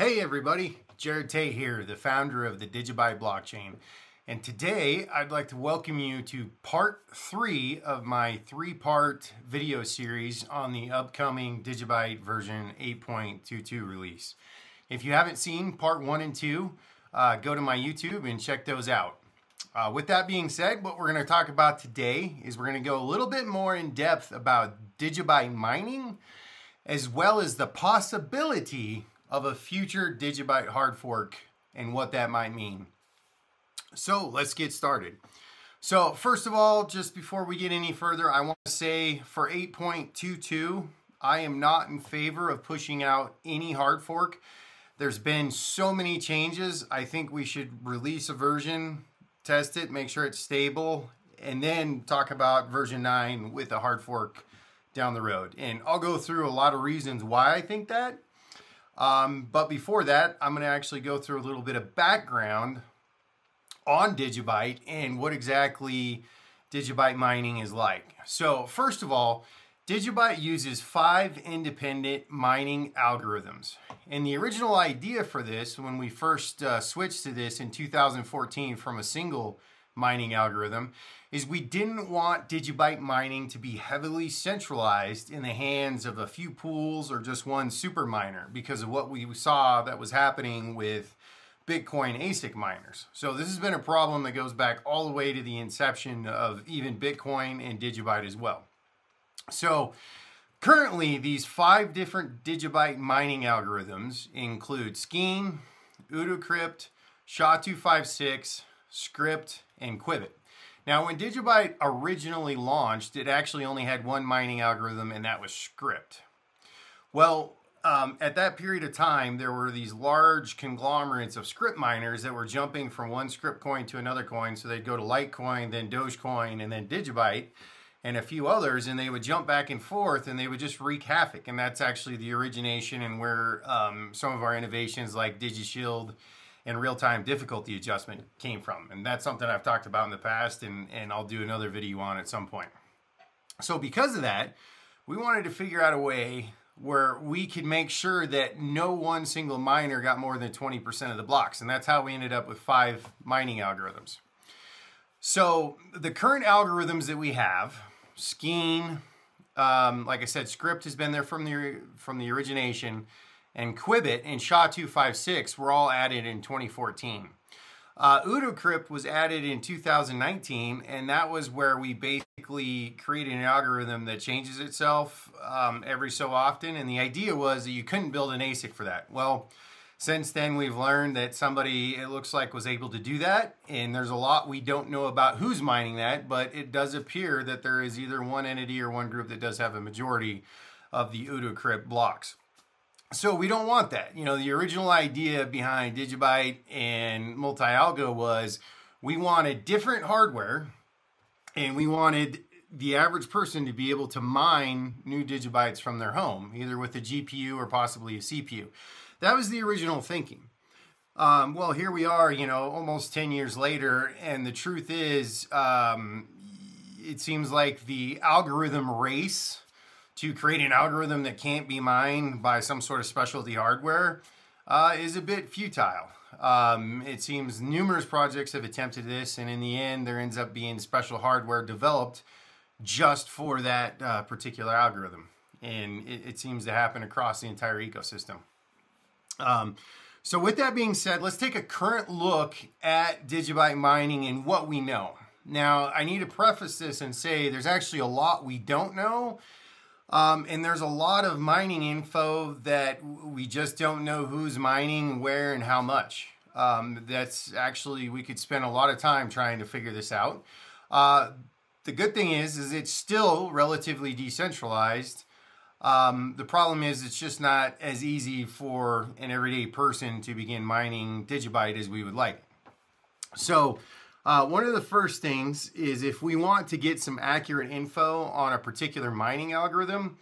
Hey everybody, Jared Tate here, the founder of the DigiByte blockchain. And today I'd like to welcome you to part 3 of my 3-part video series on the upcoming DigiByte version 8.22 release. If you haven't seen part 1 and 2, go to my YouTube and check those out. With that being said, what we're going to talk about today is we're going to go a little bit more in depth about DigiByte mining, as well as the possibility of a future DigiByte hard fork and what that might mean. So let's get started. So first of all, just before we get any further, I want to say for 8.22, I am not in favor of pushing out any hard fork. There's been so many changes. I think we should release a version, test it, make sure it's stable, and then talk about version 9 with a hard fork down the road. And I'll go through a lot of reasons why I think that. But before that, I'm going to actually go through a little bit of background on DigiByte and what exactly DigiByte mining is like. So first of all, DigiByte uses 5 independent mining algorithms. And the original idea for this, when we first switched to this in 2014 from a single mining algorithm, is we didn't want DigiByte mining to be heavily centralized in the hands of a few pools or just one super miner because of what we saw that was happening with Bitcoin ASIC miners. So this has been a problem that goes back all the way to the inception of even Bitcoin and DigiByte as well. So currently these 5 different DigiByte mining algorithms include Scheme, UdoCrypt, SHA-256, Script, and Qubit. Now, when DigiByte originally launched, it actually only had one mining algorithm, and that was Script. Well, at that period of time, there were these large conglomerates of Script miners that were jumping from one Script coin to another coin. So they'd go to Litecoin, then Dogecoin, and then DigiByte, and a few others, and they would jump back and forth, and they would just wreak havoc. And that's actually the origination and where some of our innovations like DigiShield and real-time difficulty adjustment came from. And that's something I've talked about in the past, and I'll do another video on at some point. So because of that, we wanted to figure out a way where we could make sure that no one single miner got more than 20% of the blocks. And that's how we ended up with 5 mining algorithms. So the current algorithms that we have, Scheme, like I said, Script has been there from the origination, and Qubit and SHA-256 were all added in 2014. UdoCrypt was added in 2019, and that was where we basically created an algorithm that changes itself every so often, and the idea was that you couldn't build an ASIC for that. Well, since then we've learned that somebody, it looks like, was able to do that, and there's a lot we don't know about who's mining that, but it does appear that there is either one entity or one group that does have a majority of the UdoCrypt blocks. So we don't want that. You know, the original idea behind DigiByte and multi-algo was we wanted different hardware, and we wanted the average person to be able to mine new DigiBytes from their home, either with a GPU or possibly a CPU. That was the original thinking. Well, here we are, you know, almost 10 years later, and the truth is, it seems like the algorithm race to create an algorithm that can't be mined by some sort of specialty hardware is a bit futile. It seems numerous projects have attempted this, and in the end, there ends up being special hardware developed just for that particular algorithm. And it seems to happen across the entire ecosystem. So with that being said, let's take a current look at DigiByte mining and what we know. Now, I need to preface this and say there's actually a lot we don't know. And there's a lot of mining info that we just don't know who's mining, where, and how much. That's actually, we could spend a lot of time trying to figure this out. The good thing is it's still relatively decentralized. The problem is it's just not as easy for an everyday person to begin mining DigiByte as we would like. So one of the first things is if we want to get some accurate info on a particular mining algorithm,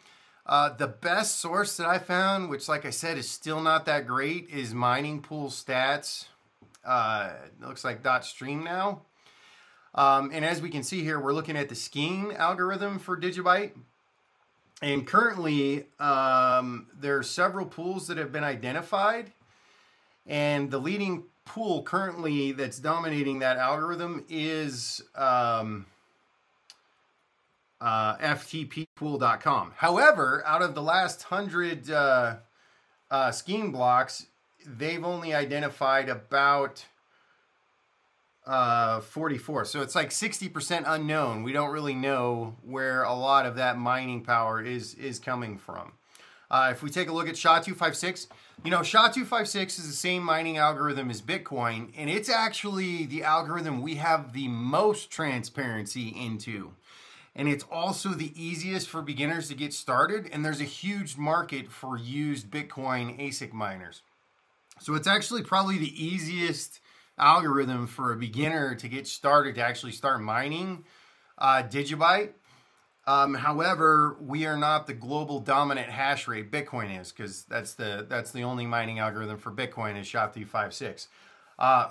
the best source that I found, which like I said is still not that great, is Mining Pool Stats. It looks like .stream now. And as we can see here, we're looking at the Scheme algorithm for DigiByte. And currently, there are several pools that have been identified. And the leading pool currently that's dominating that algorithm is ftppool.com. However, out of the last 100 scheme blocks, they've only identified about 44. So it's like 60% unknown. We don't really know where a lot of that mining power is coming from. If we take a look at SHA-256, you know, SHA-256 is the same mining algorithm as Bitcoin, and it's actually the algorithm we have the most transparency into. And it's also the easiest for beginners to get started, and there's a huge market for used Bitcoin ASIC miners. So it's actually probably the easiest algorithm for a beginner to get started, to actually start mining DigiByte. However, we are not the global dominant hash rate Bitcoin is, because that's the only mining algorithm for Bitcoin is SHA-256.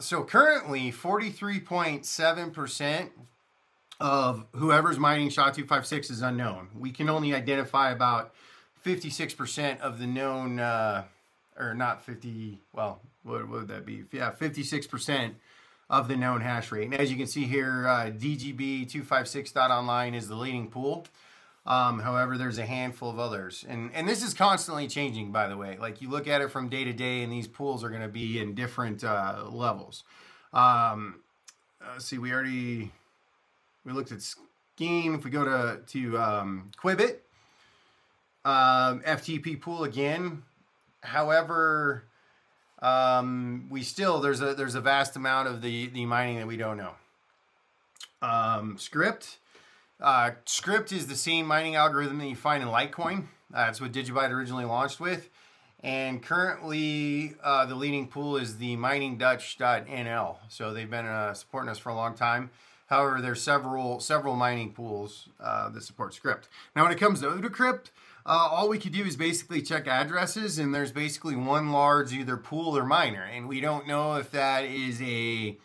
So currently, 43.7% of whoever's mining SHA-256 is unknown. We can only identify about 56% of the known, or not 50, well, what would that be? Yeah, 56% of the known hash rate. And as you can see here, DGB 256.online is the leading pool. However, there's a handful of others. And this is constantly changing, by the way. Like, you look at it from day to day, and these pools are going to be in different levels. Let's see, we looked at Scheme. If we go to Quibbit, FTP pool again. However, there's a vast amount of the mining that we don't know. Script is the same mining algorithm that you find in Litecoin. That's what DigiByte originally launched with, and currently the leading pool is the miningdutch.nl. So they've been supporting us for a long time. However, there's several mining pools that support Script. Now, when it comes to Udacrypt, all we could do is basically check addresses, and there's basically one large either pool or miner, and we don't know if that is a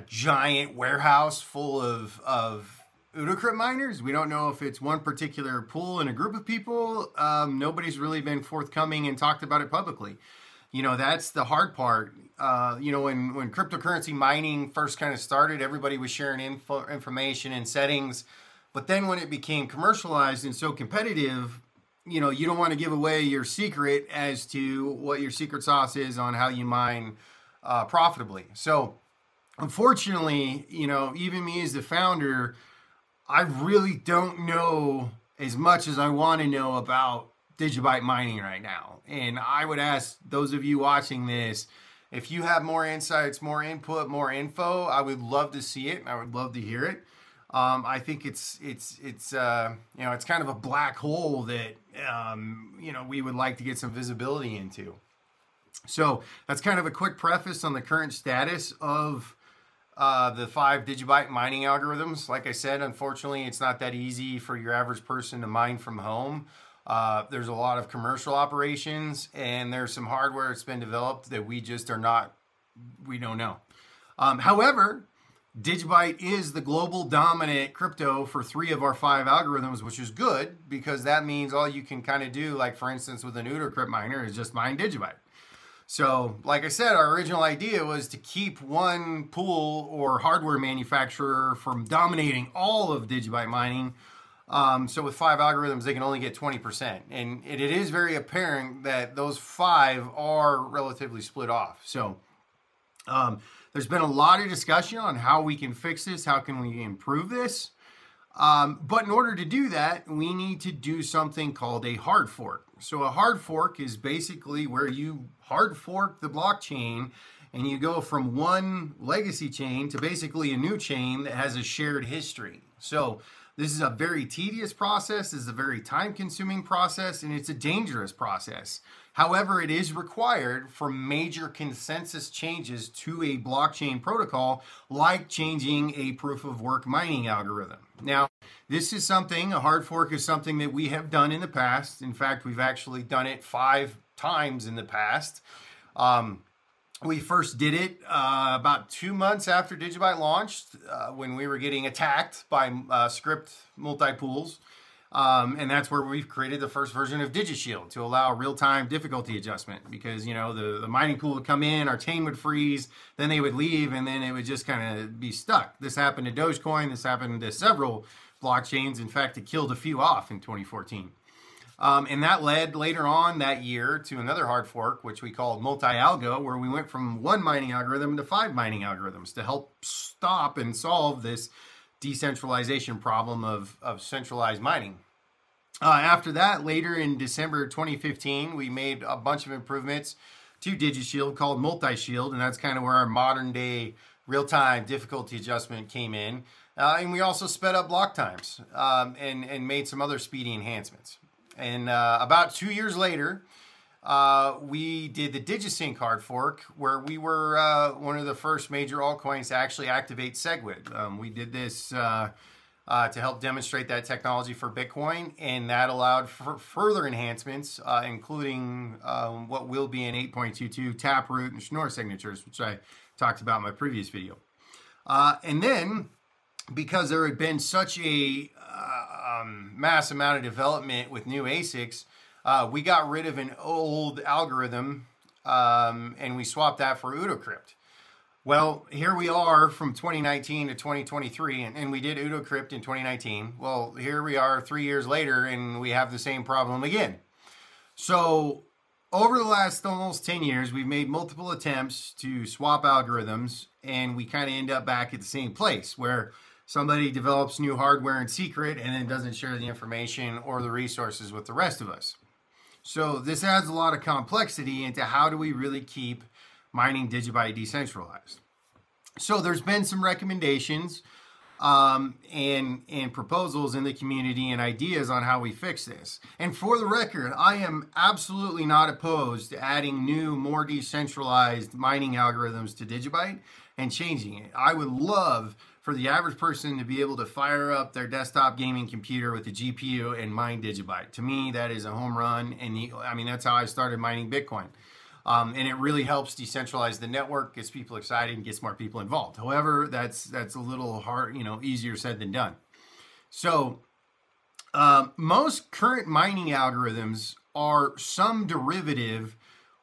giant warehouse full of Udacrypt miners. We don't know if it's one particular pool in a group of people. Nobody's really been forthcoming and talked about it publicly. You know, that's the hard part. You know, when cryptocurrency mining first kind of started, everybody was sharing information and settings. But then when it became commercialized and so competitive, you know, you don't want to give away your secret as to what your secret sauce is on how you mine profitably. So unfortunately, you know, even me as the founder, I really don't know as much as I want to know about DigiByte mining right now. And I would ask those of you watching this, if you have more insights, more input, more info, I would love to see it. I would love to hear it. I think it's you know, it's kind of a black hole that you know, we would like to get some visibility into. So that's kind of a quick preface on the current status of the 5 DigiByte mining algorithms. Like I said, unfortunately, it's not that easy for your average person to mine from home. There's a lot of commercial operations, and there's some hardware that's been developed that we just don't know. However, DigiByte is the global dominant crypto for 3 of our 5 algorithms, which is good, because that means all you can kind of do, like for instance with an Udacrypt miner, is just mine DigiByte. So like I said, our original idea was to keep one pool or hardware manufacturer from dominating all of DigiByte mining. So with 5 algorithms, they can only get 20%. And it is very apparent that those 5 are relatively split off. So there's been a lot of discussion on how we can fix this, how can we improve this. But in order to do that, we need to do something called a hard fork. So a hard fork is basically where you hard fork the blockchain and you go from one legacy chain to basically a new chain that has a shared history. So this is a very tedious process, this is a very time-consuming process, and it's a dangerous process. However, it is required for major consensus changes to a blockchain protocol, like changing a proof-of-work mining algorithm. Now, this is something, a hard fork is something that we have done in the past. In fact, we've actually done it 5 times in the past. We first did it about 2 months after DigiByte launched, when we were getting attacked by Script multi-pools. And that's where we've created the first version of DigiShield to allow real-time difficulty adjustment, because, you know, the mining pool would come in, our chain would freeze, then they would leave, and then it would just kind of be stuck. This happened to Dogecoin. This happened to several blockchains. In fact, it killed a few off in 2014. And that led later on that year to another hard fork, which we called multi-algo, where we went from 1 mining algorithm to 5 mining algorithms to help stop and solve this decentralization problem of centralized mining. After that, later in December 2015, we made a bunch of improvements to DigiShield called multi-shield, and that's kind of where our modern day real-time difficulty adjustment came in. And we also sped up block times and made some other speedy enhancements. And about 2 years later, we did the DigiSync hard fork, where we were one of the first major altcoins to actually activate SegWit. We did this to help demonstrate that technology for Bitcoin, and that allowed for further enhancements, including what will be an 8.22 taproot and Schnorr signatures, which I talked about in my previous video. And then, because there had been such a mass amount of development with new ASICs, we got rid of an old algorithm and we swapped that for UdoCrypt. Well, here we are from 2019 to 2023, and we did UdoCrypt in 2019. Well, here we are 3 years later, and we have the same problem again. So over the last almost 10 years, we've made multiple attempts to swap algorithms, and we kind of end up back at the same place, where somebody develops new hardware in secret and then doesn't share the information or the resources with the rest of us. So this adds a lot of complexity into how do we really keep mining DigiByte decentralized. So there's been some recommendations and proposals in the community and ideas on how we fix this. And for the record, I am absolutely not opposed to adding new, more decentralized mining algorithms to DigiByte and changing it. I would love for the average person to be able to fire up their desktop gaming computer with a GPU and mine DigiByte. To me, that is a home run, and I mean, that's how I started mining Bitcoin. And it really helps decentralize the network, gets people excited, and gets more people involved. However, that's a little hard, easier said than done. So most current mining algorithms are some derivative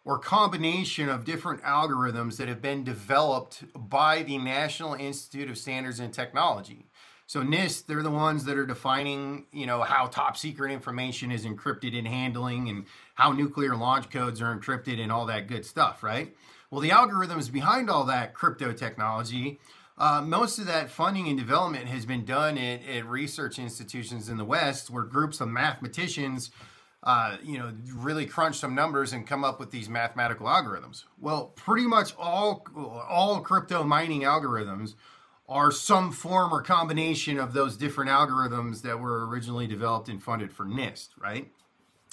or combination of different algorithms that have been developed by the National Institute of Standards and Technology. So NIST, they're the ones that are defining, how top secret information is encrypted in handling and how nuclear launch codes are encrypted and all that good stuff, right? Well, the algorithms behind all that crypto technology, most of that funding and development has been done at research institutions in the West, where groups of mathematicians really crunch some numbers and come up with these mathematical algorithms. Well, pretty much all crypto mining algorithms are some form or combination of those different algorithms that were originally developed and funded for NIST, right?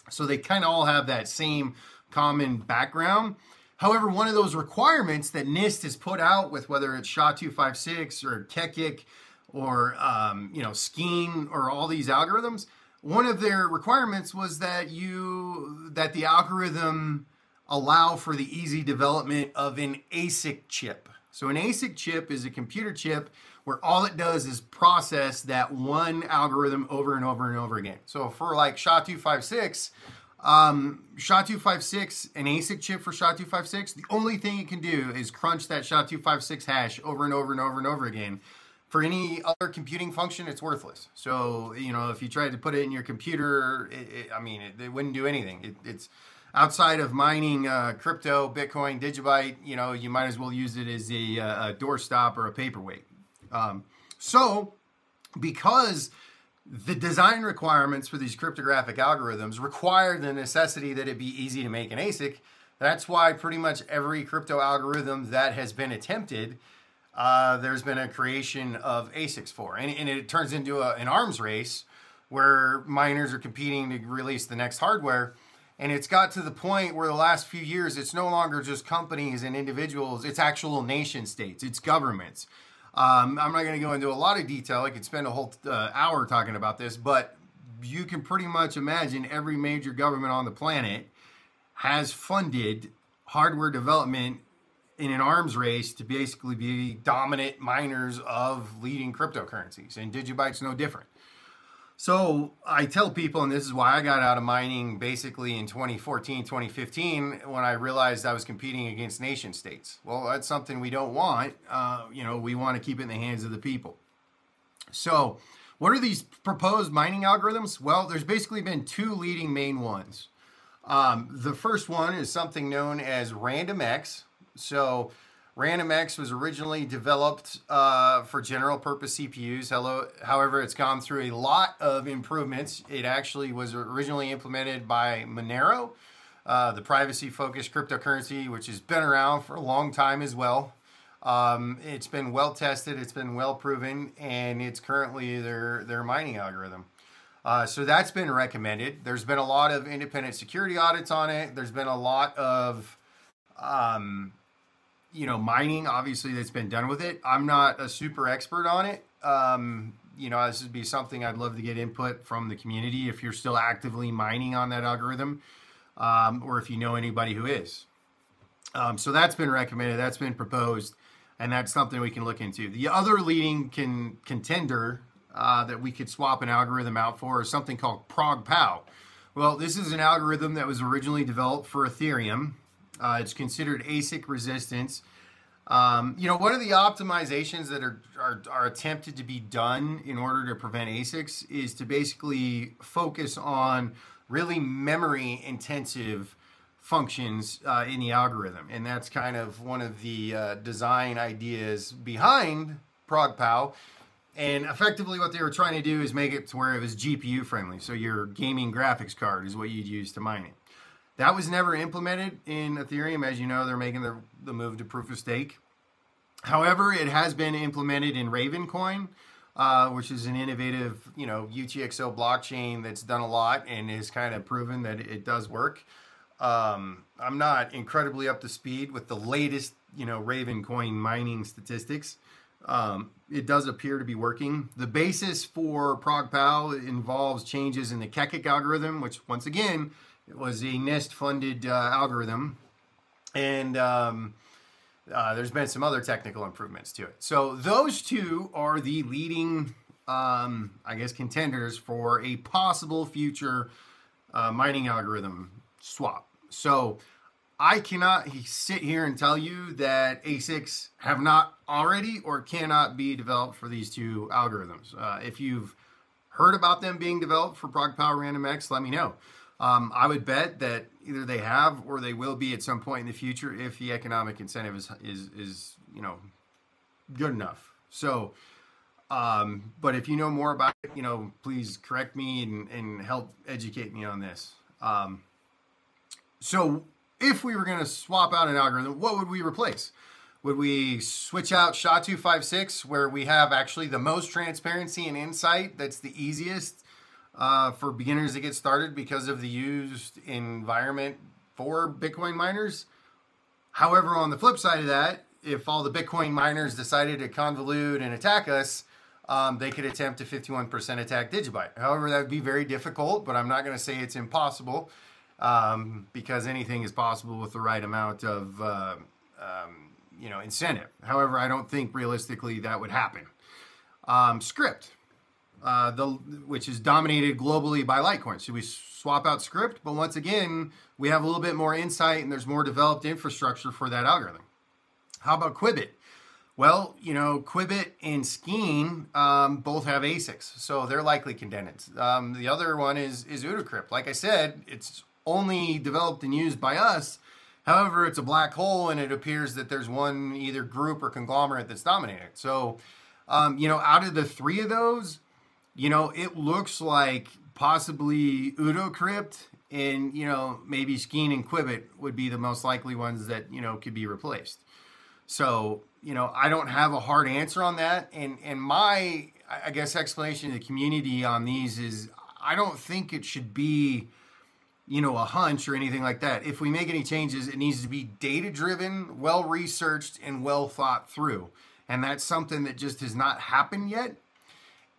So they kind of all have that same common background. However, one of those requirements that NIST has put out, with whether it's SHA-256 or KEKIC or Skeen or all these algorithms, one of their requirements was that the algorithm allow for the easy development of an ASIC chip. So an ASIC chip is a computer chip where all it does is process that one algorithm over and over and over again. So for like SHA-256, SHA-256, an ASIC chip for SHA-256, the only thing it can do is crunch that SHA-256 hash over and over and over and over again. For any other computing function, it's worthless. So, if you tried to put it in your computer, it wouldn't do anything. It's outside of mining crypto, Bitcoin, DigiByte, you might as well use it as a doorstop or a paperweight. So because the design requirements for these cryptographic algorithms require the necessity that it be easy to make an ASIC, that's why pretty much every crypto algorithm that has been attempted, there's been a creation of ASICs for. And it turns into an arms race where miners are competing to release the next hardware. And it's got to the point where the last few years, it's no longer just companies and individuals, it's actual nation states, it's governments. I'm not going to go into a lot of detail. I could spend a whole hour talking about this, but you can pretty much imagine every major government on the planet has funded hardware development in an arms race to basically be dominant miners of leading cryptocurrencies, and DigiByte's no different. So I tell people, and this is why I got out of mining basically in 2014, 2015, when I realized I was competing against nation states. Well, that's something we don't want. We want to keep it in the hands of the people. So what are these proposed mining algorithms? Well, there's basically been two leading main ones. The first one is something known as RandomX. So RandomX was originally developed for general purpose CPUs. However, it's gone through a lot of improvements. It actually was originally implemented by Monero, the privacy-focused cryptocurrency, which has been around for a long time as well. It's been well tested, it's been well proven, and it's currently their mining algorithm. So that's been recommended. There's been a lot of independent security audits on it. There's been a lot of mining, obviously, that's been done with it. I'm not a super expert on it. This would be something I'd love to get input from the community if you're still actively mining on that algorithm, or if you know anybody who is. So that's been recommended, that's been proposed, and that's something we can look into. The other leading contender that we could swap an algorithm out for is something called ProgPow. Well, this is an algorithm that was originally developed for Ethereum. It's considered ASIC resistance. One of the optimizations that are attempted to be done in order to prevent ASICs is to basically focus on really memory intensive functions in the algorithm. And that's kind of one of the design ideas behind ProgPow. And effectively what they were trying to do is make it to where it was GPU friendly. So your gaming graphics card is what you'd use to mine it. That was never implemented in Ethereum. As you know, they're making the move to proof of stake. However, it has been implemented in Ravencoin, which is an innovative, UTXO blockchain that's done a lot and has kind of proven that it does work. I'm not incredibly up to speed with the latest, Ravencoin mining statistics. It does appear to be working. The basis for ProgPow involves changes in the Kekek algorithm, which once again, it was a NIST-funded algorithm, and there's been some other technical improvements to it. So those two are the leading, contenders for a possible future mining algorithm swap. So I cannot sit here and tell you that ASICs have not already or cannot be developed for these two algorithms. If you've heard about them being developed for ProgPow RandomX, let me know. I would bet that either they have or they will be at some point in the future if the economic incentive is good enough. So, but if you know more about it, please correct me and help educate me on this. So if we were going to swap out an algorithm, what would we replace? Would we switch out SHA-256, where we have actually the most transparency and insight? That's the easiest for beginners to get started because of the used environment for Bitcoin miners. However, on the flip side of that, if all the Bitcoin miners decided to convolute and attack us, they could attempt to 51% attack DigiByte. However, that would be very difficult, but I'm not going to say it's impossible because anything is possible with the right amount of incentive. However, I don't think realistically that would happen. Script. Which is dominated globally by Litecoin. So we swap out Script, but once again, we have a little bit more insight and there's more developed infrastructure for that algorithm. How about Quibbit? Well, Quibbit and Skeen both have ASICs, so they're likely contenders. The other one is Udocrypt. Like I said, it's only developed and used by us. However, it's a black hole and it appears that there's one either group or conglomerate that's dominating. So, out of the three of those, it looks like possibly Udocrypt and, maybe Skeen and Quibbit would be the most likely ones that, could be replaced. So, I don't have a hard answer on that. And my, explanation to the community on these is I don't think it should be, a hunch or anything like that. If we make any changes, it needs to be data-driven, well-researched, and well thought through. And that's something that just has not happened yet.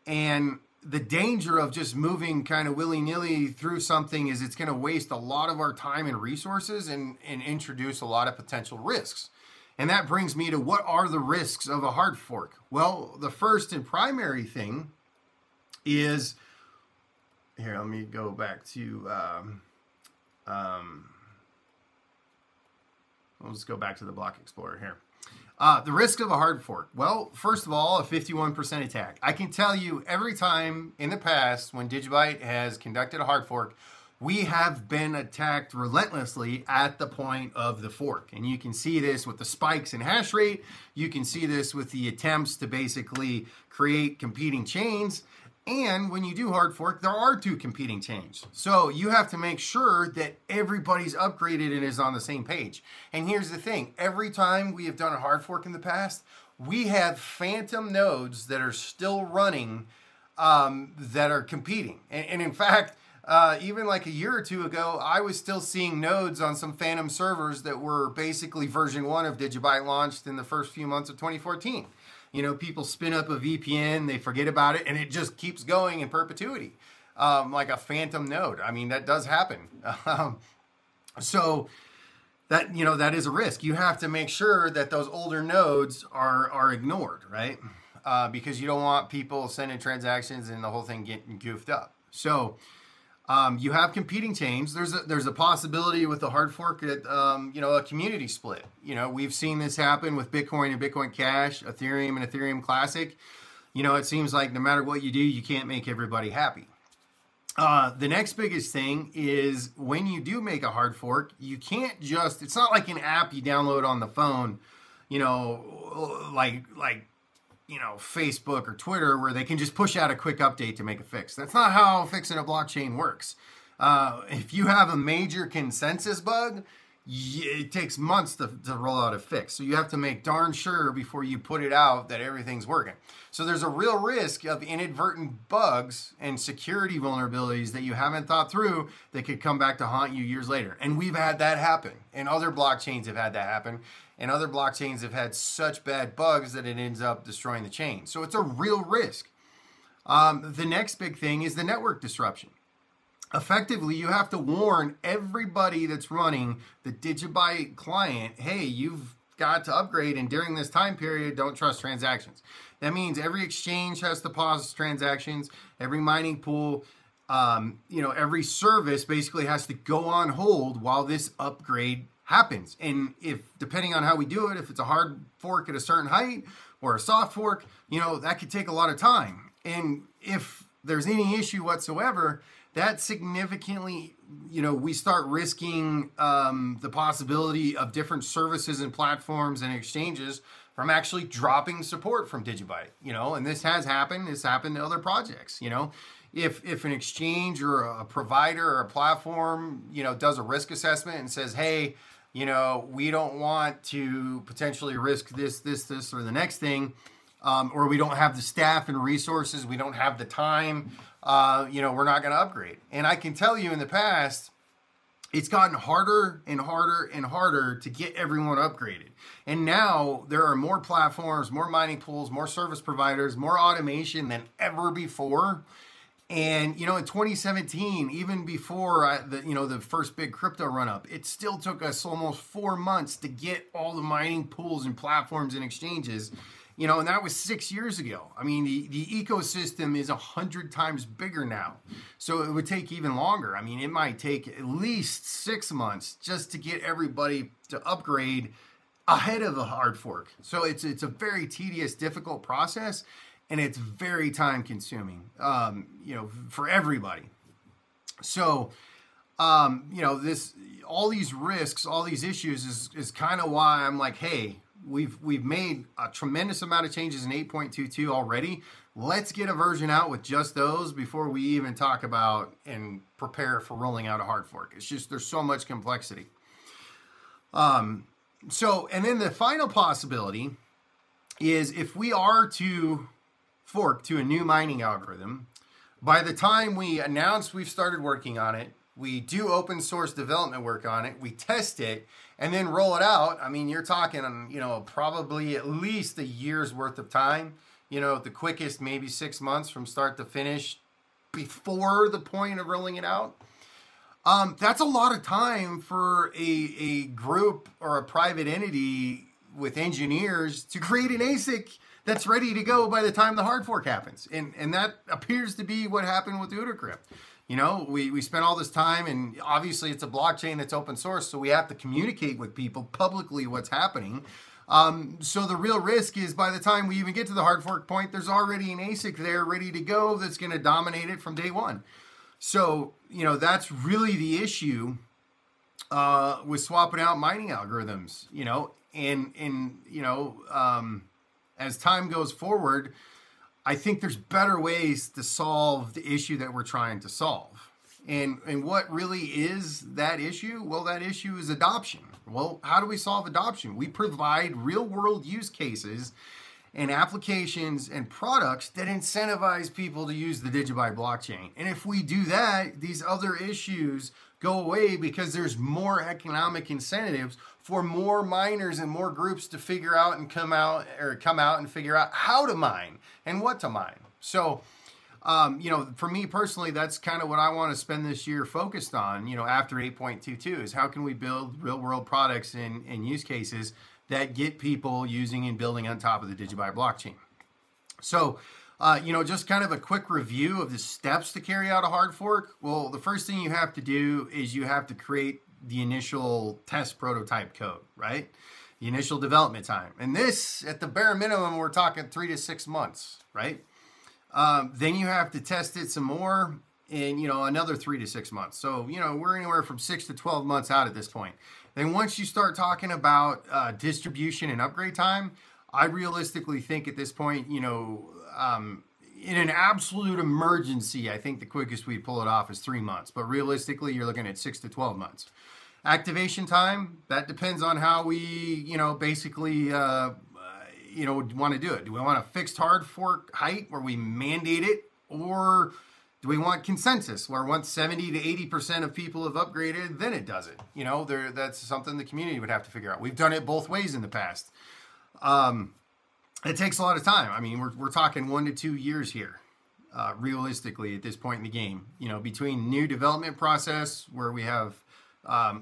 And the danger of just moving kind of willy-nilly through something is it's going to waste a lot of our time and resources and introduce a lot of potential risks. And that brings me to what are the risks of a hard fork? Well, the first and primary thing is here, let me go back to, let's go back to the Block Explorer here. The risk of a hard fork. Well, first of all, a 51% attack. I can tell you every time in the past when DigiByte has conducted a hard fork, we have been attacked relentlessly at the point of the fork. And you can see this with the spikes in hash rate. You can see this with the attempts to basically create competing chains. And when you do hard fork, there are two competing chains. So you have to make sure that everybody's upgraded and is on the same page. And here's the thing. Every time we have done a hard fork in the past, we have phantom nodes that are still running that are competing. And in fact, even like a year or two ago, I was still seeing nodes on some phantom servers that were basically version 1 of DigiByte launched in the first few months of 2014. You know, people spin up a VPN, they forget about it, and it just keeps going in perpetuity, like a phantom node. I mean, that does happen. So that, you know, that is a risk. You have to make sure that those older nodes are ignored, right? Because you don't want people sending transactions and the whole thing getting goofed up. So you have competing chains. There's a possibility with the hard fork that, you know, a community split. You know, we've seen this happen with Bitcoin and Bitcoin Cash, Ethereum and Ethereum Classic. You know, it seems like no matter what you do, you can't make everybody happy. The next biggest thing is when you do make a hard fork, you can't just, it's not like an app you download on the phone, you know, like you know, Facebook or Twitter, where they can just push out a quick update to make a fix. That's not how fixing a blockchain works. If you have a major consensus bug, it takes months to roll out a fix. So you have to make darn sure before you put it out that everything's working. So there's a real risk of inadvertent bugs and security vulnerabilities that you haven't thought through that could come back to haunt you years later. And we've had that happen. And other blockchains have had that happen. And other blockchains have had such bad bugs that it ends up destroying the chain. So it's a real risk. The next big thing is the network disruption. Effectively, you have to warn everybody that's running the DigiByte client, hey, you've got to upgrade, and during this time period, don't trust transactions. That means every exchange has to pause transactions, every mining pool, you know, every service basically has to go on hold while this upgrade happens. And if, depending on how we do it, if it's a hard fork at a certain height or a soft fork, you know, that could take a lot of time. And if there's any issue whatsoever, that significantly, you know, we start risking the possibility of different services and platforms and exchanges from actually dropping support from DigiByte, you know, and this has happened. It's happened to other projects, you know. If an exchange or a provider or a platform, you know, does a risk assessment and says, hey, you know, we don't want to potentially risk this, or the next thing, or we don't have the staff and resources, we don't have the time, you know, we're not going to upgrade. And I can tell you in the past, it's gotten harder and harder and harder to get everyone upgraded. And now there are more platforms, more mining pools, more service providers, more automation than ever before. And, you know, in 2017, even before the first big crypto run up, it still took us almost 4 months to get all the mining pools and platforms and exchanges, you know, and that was 6 years ago. I mean, the ecosystem is 100 times bigger now. So it would take even longer. I mean, it might take at least 6 months just to get everybody to upgrade ahead of a hard fork. So it's a very tedious, difficult process. And it's very time consuming, you know, for everybody. So, you know, all these risks, all these issues is kind of why I'm like, hey, we've made a tremendous amount of changes in 8.22 already. Let's get a version out with just those before we even talk about and prepare for rolling out a hard fork. It's just, there's so much complexity. So, and then the final possibility is if we are to fork to a new mining algorithm, by the time we announce we've started working on it, we do open source development work on it, we test it, and then roll it out. I mean, you're talking, you know, probably at least a year's worth of time, you know, the quickest, maybe 6 months from start to finish before the point of rolling it out. That's a lot of time for a group or a private entity with engineers to create an ASIC that's ready to go by the time the hard fork happens. And that appears to be what happened with Udacrypt. You know, we spent all this time, and obviously it's a blockchain that's open source, so we have to communicate with people publicly what's happening. So the real risk is by the time we even get to the hard fork point, there's already an ASIC there ready to go that's going to dominate it from day one. So, you know, that's really the issue with swapping out mining algorithms, you know, and you know, as time goes forward, I think there's better ways to solve the issue that we're trying to solve. And what really is that issue? Well, that issue is adoption. Well, how do we solve adoption? We provide real world use cases and applications and products that incentivize people to use the DigiByte blockchain. And if we do that, these other issues go away because there's more economic incentives for more miners and more groups to figure out and come out and figure out how to mine and what to mine. So, you know, for me personally, that's kind of what I want to spend this year focused on, you know, after 8.22 is how can we build real world products and use cases that get people using and building on top of the DigiByte blockchain. So, you know, just kind of a quick review of the steps to carry out a hard fork. Well, the first thing you have to do is you have to create the initial test prototype code, right? The initial development time. And this, at the bare minimum, we're talking 3 to 6 months, right? Then you have to test it some more in, you know, another 3 to 6 months. So, you know, we're anywhere from 6 to 12 months out at this point. Then once you start talking about distribution and upgrade time, I realistically think at this point, you know, in an absolute emergency, I think the quickest we'd pull it off is 3 months. But realistically, you're looking at 6 to 12 months. Activation time, that depends on how we, you know, basically, you know, want to do it. Do we want a fixed hard fork height where we mandate it? Or do we want consensus where once 70 to 80% of people have upgraded, then it does it? You know, that's something the community would have to figure out. We've done it both ways in the past. It takes a lot of time. I mean, we're talking 1 to 2 years here, realistically at this point in the game. You know, between new development process where we have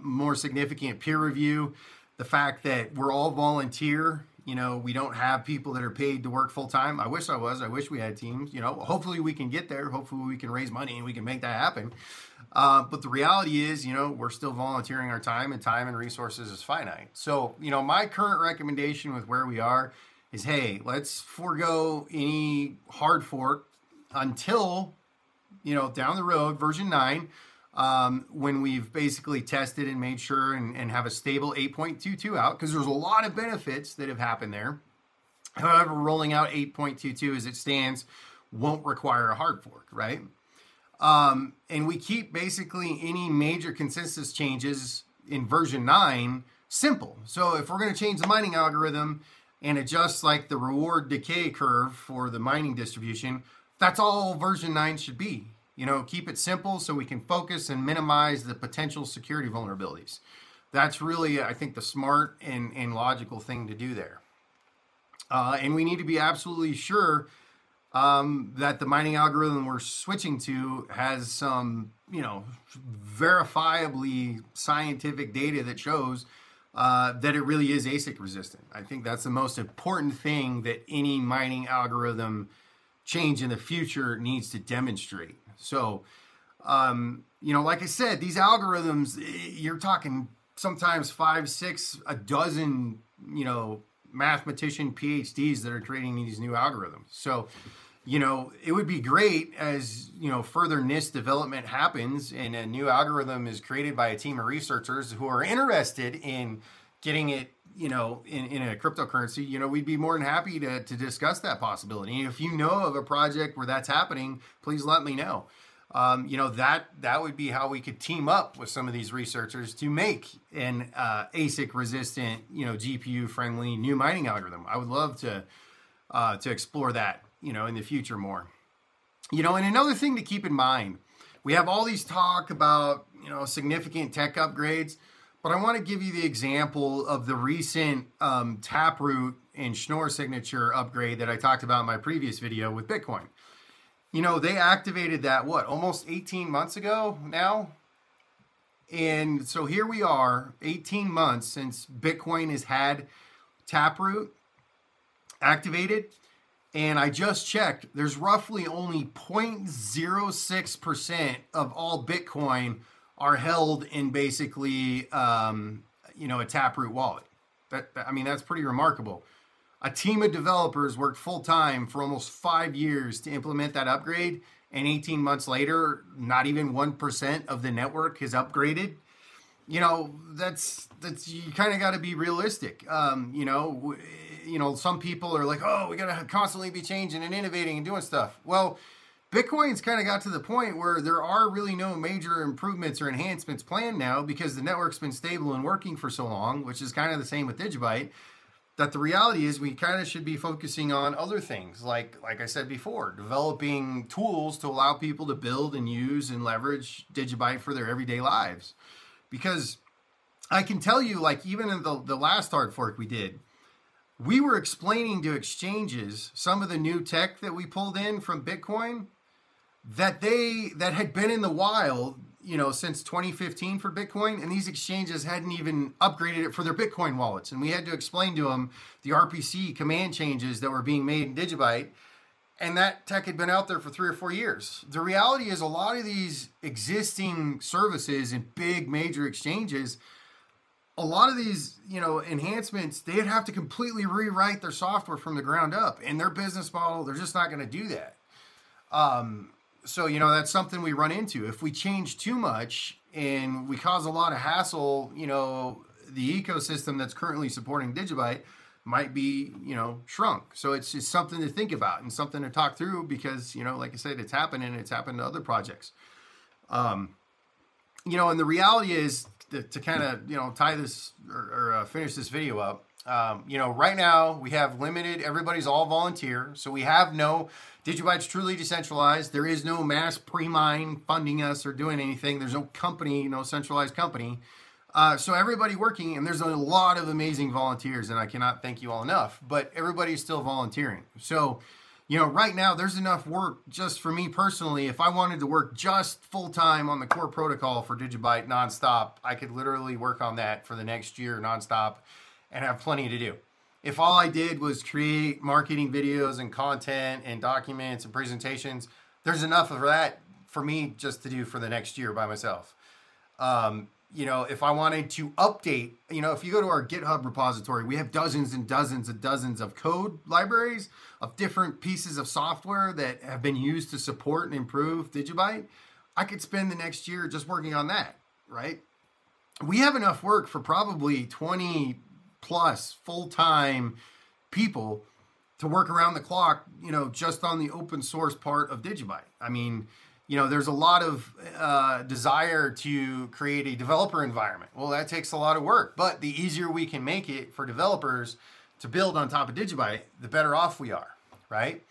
more significant peer review, the fact that we're all volunteer, you know, we don't have people that are paid to work full time. I wish I wish we had teams, you know, hopefully we can get there. Hopefully we can raise money and we can make that happen. But the reality is, you know, we're still volunteering our time, and time and resources is finite. So, you know, my current recommendation with where we are is, hey, let's forego any hard fork until, you know, down the road, version 9, when we've basically tested and made sure and have a stable 8.22 out, because there's a lot of benefits that have happened there. However, rolling out 8.22 as it stands won't require a hard fork, right? And we keep basically any major consensus changes in version 9 simple. So if we're going to change the mining algorithm and adjust like the reward decay curve for the mining distribution, that's all version 9 should be. You know, keep it simple so we can focus and minimize the potential security vulnerabilities. That's really, I think, the smart and logical thing to do there. And we need to be absolutely sure that the mining algorithm we're switching to has some, you know, verifiably scientific data that shows that it really is ASIC resistant. I think that's the most important thing that any mining algorithm change in the future needs to demonstrate. So, you know, like I said, these algorithms, you're talking sometimes 5, 6, a dozen, you know, mathematician PhDs that are creating these new algorithms. So, you know, it would be great as, you know, further NIST development happens and a new algorithm is created by a team of researchers who are interested in getting it, you know, in a cryptocurrency, you know, we'd be more than happy to discuss that possibility. And if you know of a project where that's happening, please let me know. You know, that would be how we could team up with some of these researchers to make an ASIC resistant, you know, GPU friendly new mining algorithm. I would love to explore that, you know, in the future more. You know, and another thing to keep in mind, we have all these talk about, you know, significant tech upgrades, but I want to give you the example of the recent Taproot and Schnorr signature upgrade that I talked about in my previous video with Bitcoin. You know, they activated that, what, almost 18 months ago now? And so here we are, 18 months since Bitcoin has had Taproot activated, And I just checked, there's roughly only 0.06% of all Bitcoin are held in basically, a Taproot wallet. I mean, that's pretty remarkable. A team of developers worked full time for almost 5 years to implement that upgrade. And 18 months later, not even 1% of the network is upgraded. That's you kind of got to be realistic. Some people are like, oh, we got to constantly be changing and innovating and doing stuff. Well, Bitcoin's kind of got to the point where there are really no major improvements or enhancements planned now because the network's been stable and working for so long, which is kind of the same with DigiByte, that the reality is we kind of should be focusing on other things, like I said before, developing tools to allow people to build and use and leverage DigiByte for their everyday lives. Because I can tell you, like, even in the last hard fork we did, we were explaining to exchanges some of the new tech that we pulled in from Bitcoin that had been in the wild, since 2015 for Bitcoin, and these exchanges hadn't even upgraded it for their Bitcoin wallets. And we had to explain to them the RPC command changes that were being made in DigiByte, and that tech had been out there for 3 or 4 years. The reality is a lot of these existing services and big major exchanges, a lot of these, enhancements, they'd have to completely rewrite their software from the ground up. In their business model, they're just not going to do that. So, that's something we run into. If we change too much and we cause a lot of hassle, the ecosystem that's currently supporting DigiByte might be, shrunk. So it's just something to think about and something to talk through because, like I said, it's happened and it's happened to other projects. And the reality is to kind of, tie this or finish this video up. Right now we have limited, everybody's all volunteer. So we have DigiByte's truly decentralized. There is no mass pre-mine funding us or doing anything. There's no company, no centralized company. So everybody working, and there's a lot of amazing volunteers, and I cannot thank you all enough, but everybody's still volunteering. So, right now there's enough work just for me personally. If I wanted to work just full-time on the core protocol for DigiByte nonstop, I could literally work on that for the next year nonstop and have plenty to do. If all I did was create marketing videos and content and documents and presentations, there's enough of that for me just to do for the next year by myself. If I wanted to update, if you go to our GitHub repository, we have dozens and dozens and dozens of code libraries of different pieces of software that have been used to support and improve DigiByte. I could spend the next year just working on that, right? We have enough work for probably 20 plus full-time people to work around the clock, just on the open source part of DigiByte. I mean, there's a lot of desire to create a developer environment. Well, that takes a lot of work, but the easier we can make it for developers to build on top of DigiByte, the better off we are, right?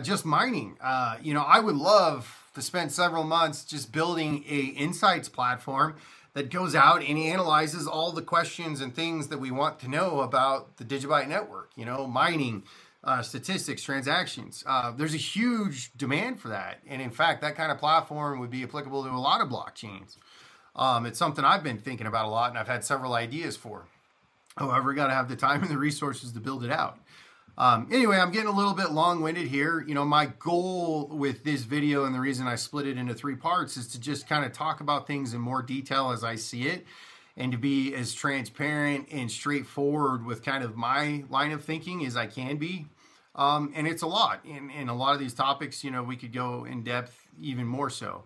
Just mining. I would love to spend several months just building a insights platform that goes out and analyzes all the questions and things that we want to know about the DigiByte network, mining, statistics, transactions. There's a huge demand for that. And in fact, that kind of platform would be applicable to a lot of blockchains. It's something I've been thinking about a lot and I've had several ideas for. However, got to have the time and the resources to build it out. Anyway, I'm getting a little bit long-winded here. My goal with this video and the reason I split it into 3 parts is to just kind of talk about things in more detail as I see it and to be as transparent and straightforward with kind of my line of thinking as I can be. And it's a lot. In a lot of these topics, we could go in depth even more so.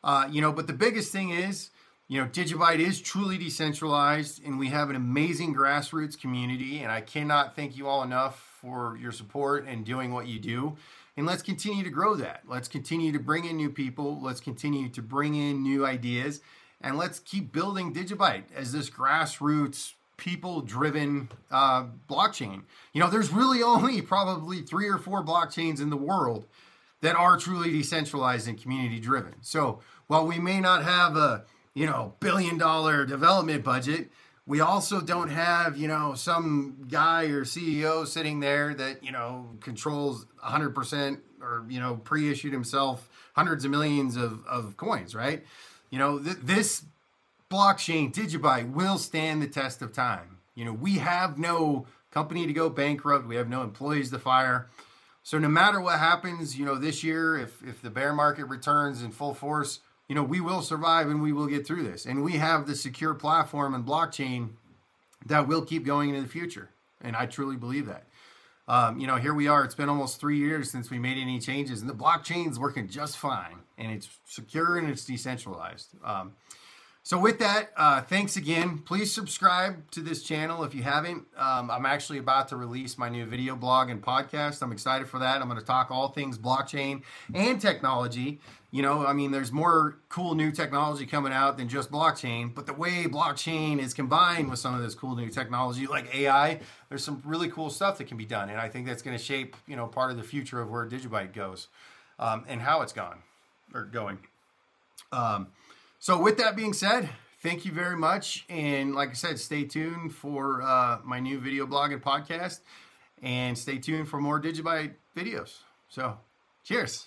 But the biggest thing is, DigiByte is truly decentralized and we have an amazing grassroots community, and I cannot thank you all enough for your support and doing what you do. And let's continue to grow that. Let's continue to bring in new people. Let's continue to bring in new ideas, and let's keep building DigiByte as this grassroots, people-driven blockchain. There's really only probably 3 or 4 blockchains in the world that are truly decentralized and community-driven. So while we may not have a billion-dollar development budget, we also don't have, some guy or CEO sitting there that, controls 100% or, pre-issued himself hundreds of millions of coins, right? This blockchain, DigiByte, will stand the test of time. We have no company to go bankrupt. We have no employees to fire. So no matter what happens, this year, if the bear market returns in full force, we will survive and we will get through this. And we have the secure platform and blockchain that will keep going into the future. And I truly believe that. Here we are. It's been almost 3 years since we made any changes, and the blockchain's working just fine. And it's secure and it's decentralized. So with that, thanks again. Please subscribe to this channel if you haven't. I'm actually about to release my new video blog and podcast. I'm excited for that. I'm going to talk all things blockchain and technology. There's more cool new technology coming out than just blockchain, but the way blockchain is combined with some of this cool new technology like AI, there's some really cool stuff that can be done. And I think that's going to shape, part of the future of where DigiByte goes and how it's going. So with that being said, thank you very much. And like I said, stay tuned for my new video blog and podcast, and stay tuned for more DigiByte videos. So cheers.